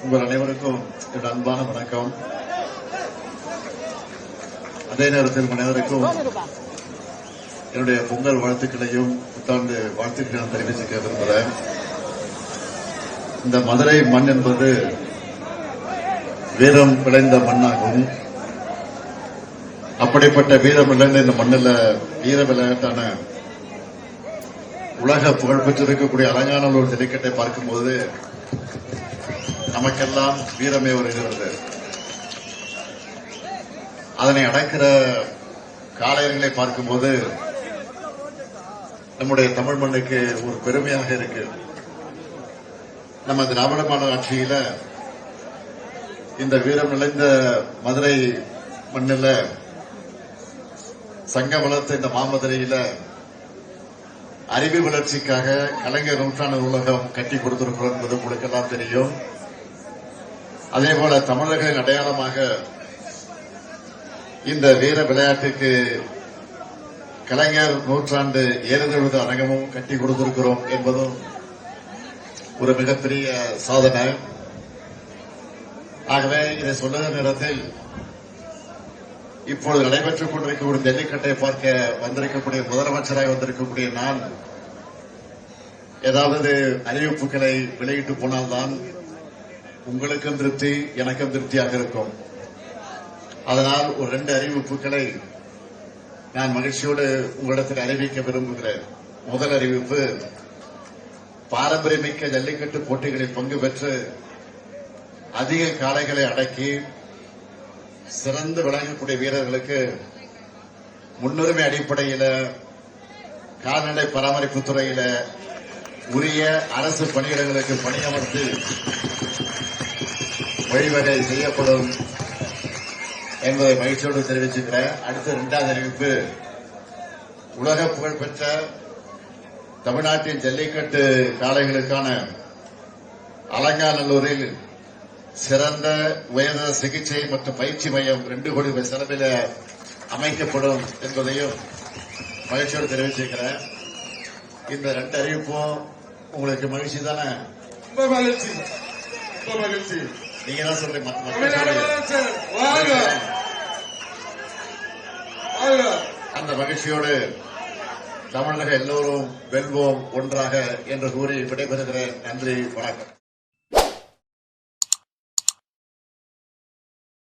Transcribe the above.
உங்கள் அனைவருக்கும் என்னுடைய அன்பான வணக்கம். அதே நேரத்தில் அனைவருக்கும் என்னுடைய பொங்கல் வாழ்த்துக்களையும் புத்தாண்டு வாழ்த்துக்களையும் தெரிவிச்சுக்க விரும்புகிறேன். இந்த மதுரை மண் என்பது வீரம் விளைந்த மண்ணாகும். அப்படிப்பட்ட வீரம் விளைந்த இந்த மண்ணில் வீர விளையாட்டான உலக புகழ் பெற்றிருக்கக்கூடிய அலங்காநல்லூர் ஜல்லிக்கட்டை பார்க்கும்போது நமக்கெல்லாம் வீரமே வருகிறது. அதனை அடக்கிற காளையர்களை பார்க்கும்போது நம்முடைய தமிழ் மண்ணுக்கு ஒரு பெருமையாக இருக்கு. நம்ம திராவிட மாடல் ஆட்சியில இந்த வீரம் நிறைந்த மதுரை மண்ணில் சங்க வளர்த்த இந்த மாமதுரையில அறிவு வளர்ச்சிக்காக கலைஞர் நூற்றாண்டு நூலகம் கட்டி கொடுத்திருக்கிறோம் என்பது உங்களுக்கு எல்லாம் தெரியும். அதேபோல தமிழர்களின் அடையாளமாக இந்த வீர விளையாட்டுக்கு கலைஞர் நூற்றாண்டு 70 அரங்கமும் கட்டி கொடுத்திருக்கிறோம் என்பதும் ஒரு மிகப்பெரிய சாதனை. ஆகவே இதை சொல்லுகிற நேரத்தில் இப்பொழுது நடைபெற்றுக் கொண்டிருக்கக்கூடிய ஜல்லிக்கட்டை பார்க்க வந்திருக்கக்கூடிய முதலமைச்சராக வந்திருக்கக்கூடிய நான் ஏதாவது அறிவிப்புகளை வெளியிட்டு போனால்தான் உங்களுக்கும் திருப்தி எனக்கும் திருப்தியாக இருக்கும். அதனால் ஒரு 2 அறிவிப்புகளை நான் மகிழ்ச்சியோடு உங்களிடத்தில் அறிவிக்க விரும்புகிறேன். முதல் அறிவிப்பு, பாரம்பரியமிக்க ஜல்லிக்கட்டு போட்டிகளில் பங்கு பெற்று அதிக காளைகளை அடக்கி சிறந்து விளங்கக்கூடிய வீரர்களுக்கு முன்னுரிமை அடிப்படையில் கால்நடை பராமரிப்பு துறையில உரிய அரசு பணியிடங்களுக்கு பணியமர்த்தி வழிவகை செய்யப்படும் என்பதை மகிழ்ச்சியோடு தெரிவிச்சுக்கிறேன். அடுத்த 2வது அறிவிப்பு, உலக புகழ்பெற்ற தமிழ்நாட்டின் ஜல்லிக்கட்டு காளைகளுக்கான அலங்காநல்லூரில் சிறந்த உயர்தர சிகிச்சை மற்றும் பயிற்சி மையம் 2 கோடி ரூபாய் செலவில் அமைக்கப்படும் என்பதையும் மகிழ்ச்சியோடு தெரிவிச்சிருக்கிறேன். இந்த 2 அறிவிப்பும் உங்களுக்கு மகிழ்ச்சி தானே? மகிழ்ச்சி. நீங்க தான் சொல்றீங்க. அந்த மகிழ்ச்சியோடு தமிழக எல்லோரும் வெல்வோம் ஒன்றாக என்று கூறி விடைபெறுகிறேன். நன்றி, வணக்கம்.